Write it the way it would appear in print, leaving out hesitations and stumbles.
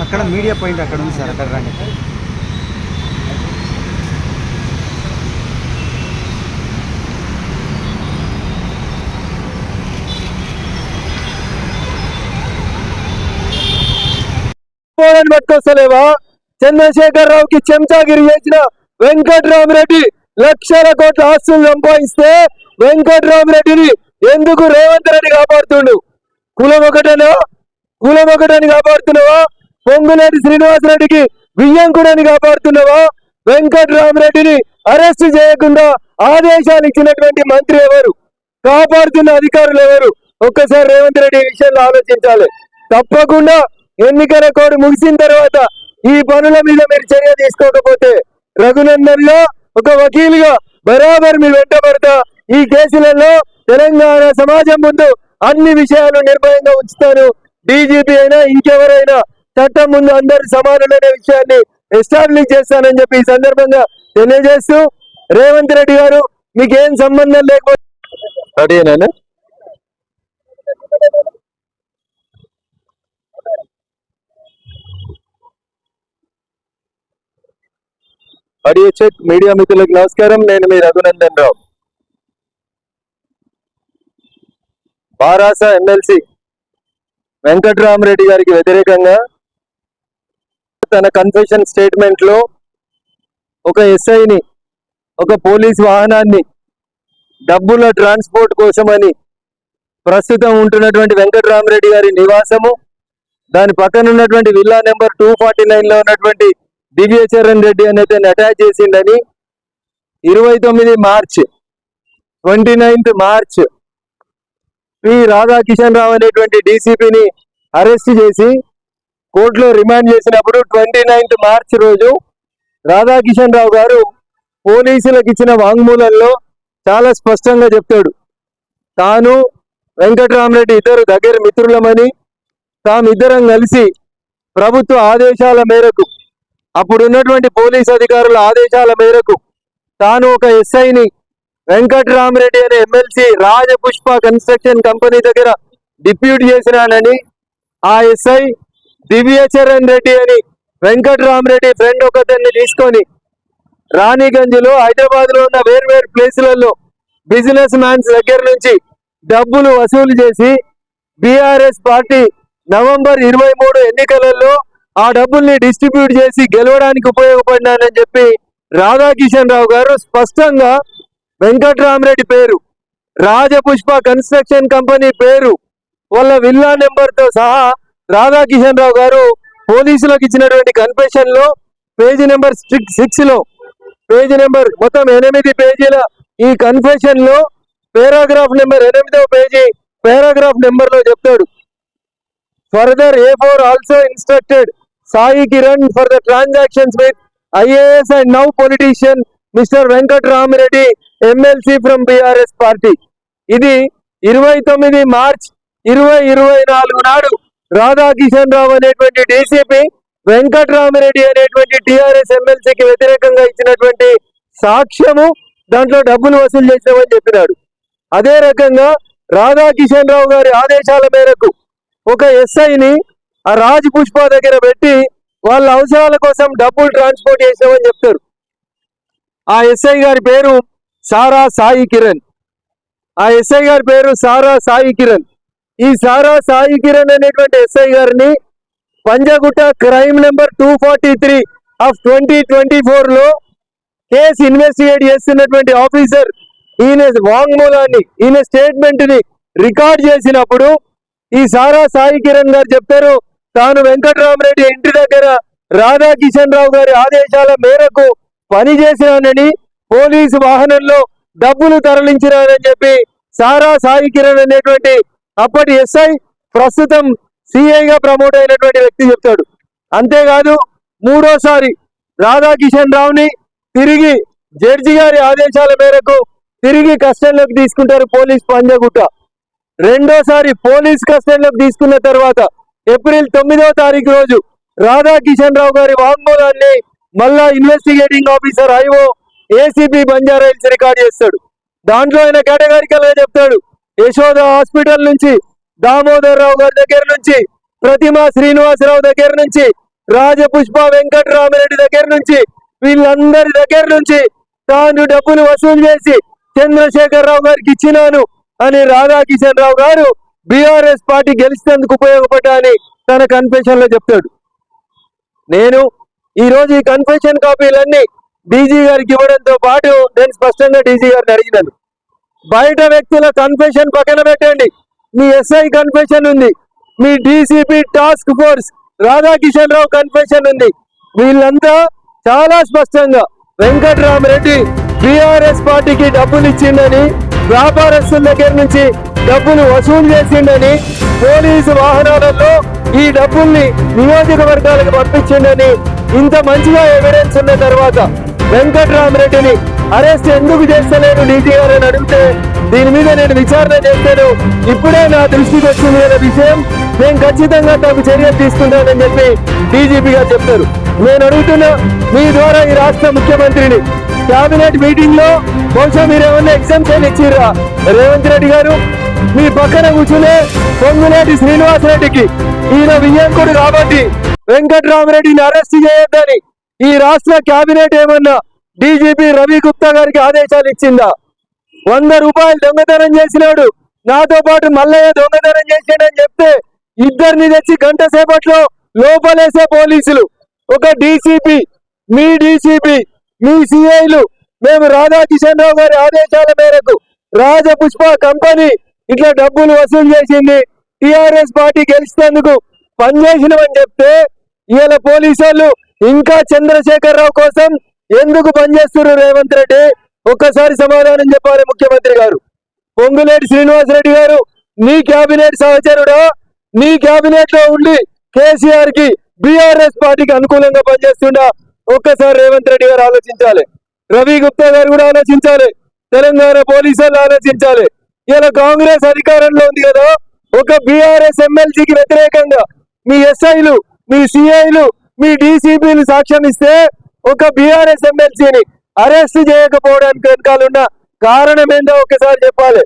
అక్కడ media point అక్కడ ఉంది సార్, అక్కడ రండి. పట్టుకొస్తలేవా? చంద్రశేఖర్ రావుకి చెంచాగిరి చేసిన వెంకట్రామరెడ్డి లక్షల కోట్ల ఆస్తులు సంపాదిస్తే వెంకట్రామరెడ్డిని ఎందుకు రేవంత్ రెడ్డి కాపాడుతుండు? కులం ఒకటని కాపాడుతున్నావా? పొంగులేటి శ్రీనివాసరెడ్డికి వియ్యంకుడని కాపాడుతున్నావా? వెంకట్రామరెడ్డిని అరెస్ట్ చేయకుండా ఆదేశాలు ఇచ్చినటువంటి మంత్రి ఎవరు? కాపాడుతున్న అధికారులు ఎవరు? ఒక్కసారి రేవంత్ రెడ్డి ఈ విషయంలో ఆలోచించాలి. తప్పకుండా ఎన్నికల కోడ్ ముగిసిన తర్వాత ఈ పనుల మీద మీరు చర్య తీసుకోకపోతే రఘునందన్ లో ఒక వకీలుగా బరాబర్ మీరు వెంటబడతా ఈ కేసులలో తెలంగాణ సమాజం ముందు అన్ని విషయాలు నిర్భయంగా ఉంచుతాను. డీజీపీ అయినా ఇంకెవరైనా చట్టం ముందు అందరు సమానులనే విషయాన్ని ఎస్టాబ్లిష్ చేస్తానని చెప్పి ఈ సందర్భంగా తెలియజేస్తూ, రేవంత్ రెడ్డి గారు మీకేం సంబంధం లేకపోతే రెడీనా? Audio check. మీడియా మిత్రులకు నమస్కారం. నేను మీ రఘునందన్ రావు. బారాస ఎమ్మెల్సీ వెంకట్రామరెడ్డి గారికి వ్యతిరేకంగా తన కన్ఫెషన్ స్టేట్మెంట్ లో ఒక ఎస్ఐని, ఒక పోలీస్ వాహనాన్ని డబ్బుల ట్రాన్స్పోర్ట్ కోసమని ప్రస్తుతం ఉంటున్నటువంటి వెంకట్రామరెడ్డి గారి నివాసము, దాని పక్కన ఉన్నటువంటి విల్లా నెంబర్ 249 లో ఉన్నటువంటి దివ్యచరణ్ రెడ్డి అనేది అటాచ్ చేసిండని 29 March 29th March P Radhakishan Rao అనేటువంటి డీసీపీని అరెస్ట్ చేసి కోర్టులో రిమాండ్ చేసినప్పుడు 29th మార్చ్ రోజు రాధాకిషన్ రావు గారు పోలీసులకు ఇచ్చిన వాంగ్మూలంలో చాలా స్పష్టంగా చెప్తాడు, తాను వెంకట్రామరెడ్డి ఇద్దరు దగ్గర మిత్రులమని, తామిద్దరం కలిసి ప్రభుత్వ ఆదేశాల మేరకు, అప్పుడున్నటువంటి పోలీస్ అధికారుల ఆదేశాల మేరకు తాను ఒక ఎస్ఐని వెంకట్రామరెడ్డి అనే ఎమ్మెల్సీ రాజపుష్ప కన్స్ట్రక్షన్ కంపెనీ దగ్గర డిప్యూట్ చేసినానని, ఆ ఎస్ఐ దివ్యచరణ్ రెడ్డి అని వెంకట్రామరెడ్డి ఫ్రెండ్ ఒకదాన్ని తీసుకొని రాణిగంజ్లో, హైదరాబాద్ లో ఉన్న వేర్వేరు ప్లేసులలో బిజినెస్ మ్యాన్స్ దగ్గర నుంచి డబ్బులు వసూలు చేసి బీఆర్ఎస్ పార్టీ నవంబర్ 23 ఎన్నికలలో ఆ డబ్బుల్ని డిస్ట్రిబ్యూట్ చేసి గెలవడానికి ఉపయోగపడినానని చెప్పి రాధాకిషన్ రావు గారు స్పష్టంగా వెంకట్రామరెడ్డి పేరు, రాజపుష్ప కన్స్ట్రక్షన్ కంపెనీ పేరు, వాళ్ళ విల్లా నెంబర్ తో సహా రాధాకిషన్ రావు గారు పోలీసులకు ఇచ్చినటువంటి కన్ఫెషన్ లో పేజీ నెంబర్ 6 లో, పేజీ నెంబర్ మొత్తం 8 పేజీల ఈ కన్ఫెషన్ లో పారాగ్రాఫ్ నెంబర్ 8వ పేజీ పారాగ్రాఫ్ నెంబర్ లో చెప్తాడు, further A4 also instructed Sai Kiran for the transactions with IAS and now politician mister Venkatramareddy MLC from BRS party. ఇది 29 మార్చ్ 2024 నాడు రాధాకిషన్ రావు అనేటువంటి డీసీపీ వెంకట్రామరెడ్డి అనేటువంటి టిఆర్ఎస్ ఎమ్మెల్సీకి వ్యతిరేకంగా ఇచ్చినటువంటి సాక్ష్యము, దాంట్లో డబ్బులు వసూలు చేసినామని చెప్పినాడు. అదే రకంగా రాధాకిషన్ రావు గారి ఆదేశాల మేరకు ఒక ఎస్ఐని ఆ రాజ్ పుష్ప దగ్గర పెట్టి వాళ్ళ అవసరాల కోసం డబ్బులు ట్రాన్స్పోర్ట్ చేసినామని చెప్తారు. ఆ ఎస్ఐ గారి పేరు సారా సాయి కిరణ్. ఆ ఎస్ఐ గారి పేరు సారా సాయి కిరణ్. ఈ సారా సాయి కిరణ్ అనేటువంటి ఎస్ఐ గారిని పంజగుట్ట క్రైమ్ నెంబర్ 243 ఆఫ్ 2024 లో కేసు ఇన్వెస్టిగేట్ చేస్తున్నటువంటి ఆఫీసర్ ఈయన వాంగ్మూలాన్ని, ఈయన స్టేట్మెంట్ ని రికార్డ్ చేసినప్పుడు ఈ సారా సాయి కిరణ్ గారు చెప్తారు, తాను వెంకట్రామరెడ్డి ఇంటి దగ్గర రాధాకిషన్ రావు గారి ఆదేశాల మేరకు పనిచేసినానని, పోలీసు వాహనంలో డబ్బులు తరలించినానని చెప్పి సారా సాయి కిరణ్ అనేటువంటి అప్పటి ఎస్ఐ, ప్రస్తుతం సిఐగా ప్రమోట్ అయినటువంటి వ్యక్తి చెప్తాడు. అంతేకాదు మూడోసారి రాధాకిషన్ రావుని తిరిగి జడ్జి గారి ఆదేశాల మేరకు తిరిగి కస్టడీలోకి తీసుకుంటారు పోలీస్ పంజగుట్ట. రెండోసారి పోలీస్ కస్టడీలోకి తీసుకున్న తర్వాత ఏప్రిల్ 9వ తారీఖు రోజు రాధాకిషన్ రావు గారి వాంగ్మూలాన్ని మళ్ళా investigating officer IO ACP Banjara hills record చేస్తాడు. దాంట్లో ఆయన కేటగారికల్ గా చెప్తాడు, యశోద హాస్పిటల్ నుంచి, దామోదర్ రావు గారి దగ్గర నుంచి, ప్రతిమా శ్రీనివాసరావు దగ్గర నుంచి, రాజపుష్ప వెంకటరామరెడ్డి దగ్గర నుంచి, వీళ్ళందరి దగ్గర నుంచి తాను డబ్బులు వసూలు చేసి చంద్రశేఖర్ రావు గారికి ఇచ్చినాను అని రాధాకిషన్ రావు గారు బీఆర్ఎస్ పార్టీ గెలిచేందుకు ఉపయోగపడ్డా అని తన కన్ఫెషన్ లో చెప్తాడు. నేను ఈ రోజు ఈ కన్ఫెషన్ కాపీలన్నీ డీజీ గారికి ఇవ్వడంతో పాటు నేను స్పష్టంగా డీజీ గారిని అడిగినాను, బయట వ్యక్తుల కన్ఫెషన్ పక్కన పెట్టండి, మీ ఎస్ఐ కన్ఫెషన్ ఉంది, మీ డీసీపీ టాస్క్ ఫోర్స్ రాధాకిషన్ రావు కన్ఫెషన్ ఉంది. వీళ్ళంతా చాలా స్పష్టంగా వెంకటరామరెడ్డి బీఆర్ఎస్ పార్టీకి డబ్బులు ఇచ్చిండని, వ్యాపారస్తుల దగ్గర నుంచి డబ్బులు వసూలు చేసిండని, పోలీసు వాహనాలలో ఈ డబ్బుల్ని నియోజకవర్గాలకు పంపించిండని ఇంత మంచిగా ఎవిడెన్స్ ఉన్న తర్వాత వెంకటరామరెడ్డిని అరెస్ట్ ఎందుకు చేస్తలేను డీజీ గారు అని అడిగితే, దీని మీద నేను విచారణ చేస్తాను, ఇప్పుడే నా దృష్టికి వచ్చింది అనే విషయం, నేను ఖచ్చితంగా తగు చర్యలు తీసుకుంటానని చెప్పి డీజీపీ గారు చెప్తారు. నేను అడుగుతున్నా మీ ద్వారా ఈ రాష్ట్ర ముఖ్యమంత్రిని, కేబినెట్ మీటింగ్ లో బహుశా మీరు ఏమన్నా ఎగ్జామ్షన్ ఇచ్చిర్రా రేవంత్ రెడ్డి గారు? మీ పక్కన కూర్చునే పొంగులేటి శ్రీనివాసరెడ్డికి ఈయన వియ్యంకుడు కాబట్టి వెంకటరామరెడ్డిని అరెస్ట్ చేయొద్దని ఈ రాష్ట్ర కేబినెట్ ఏమన్నా డీజీపీ రవి గుప్తా గారికి ఆదేశాలు ఇచ్చిందా? 100 రూపాయలు దొంగతనం చేసినాడు, నాతో పాటు మల్లయ్య దొంగతనం చేసాడని చెప్తే ఇద్దరిని తెచ్చి గంట సేపట్లో లోపలేసే పోలీసులు, ఒక డీసీపీ, మీ సిఐలు, మేము రాధాకిషన్ రావు గారి ఆదేశాల మేరకు రాజపుష్ప కంపెనీ ఇట్లా డబ్బులు వసూలు చేసింది, టిఆర్ఎస్ పార్టీ గెలిచేందుకు పనిచేసినవని చెప్తే ఇవాళ పోలీసు వాళ్ళు ఇంకా చంద్రశేఖర్ రావు కోసం ఎందుకు పనిచేస్తున్నారు? రేవంత్ రెడ్డి ఒక్కసారి సమాధానం చెప్పాలి ముఖ్యమంత్రి గారు. పొంగులేటి శ్రీనివాసరెడ్డి గారు నీ కేబినెట్ సహచరుడా? నీ కేబినెట్ లో ఉండి కేసీఆర్ కి బీఆర్ఎస్ పార్టీకి అనుకూలంగా పనిచేస్తుండా? ఒక్కసారి రేవంత్ రెడ్డి గారు ఆలోచించాలి, రవి గుప్తా గారు కూడా ఆలోచించాలి, తెలంగాణ పోలీసులు ఆలోచించాలి. ఇలా కాంగ్రెస్ అధికారంలో ఉంది కదా, ఒక బీఆర్ఎస్ ఎమ్మెల్సీకి వ్యతిరేకంగా మీ ఎస్ఐలు, మీ సిఐలు, మీ డీసీపీలు సాక్ష్యం ఇస్తే ఒక బీఆర్ఎస్ ఎమ్మెల్సీని అరెస్ట్ చేయకపోవడానికి వెనకాలన్న కారణం ఏందో ఒకసారి చెప్పాలి.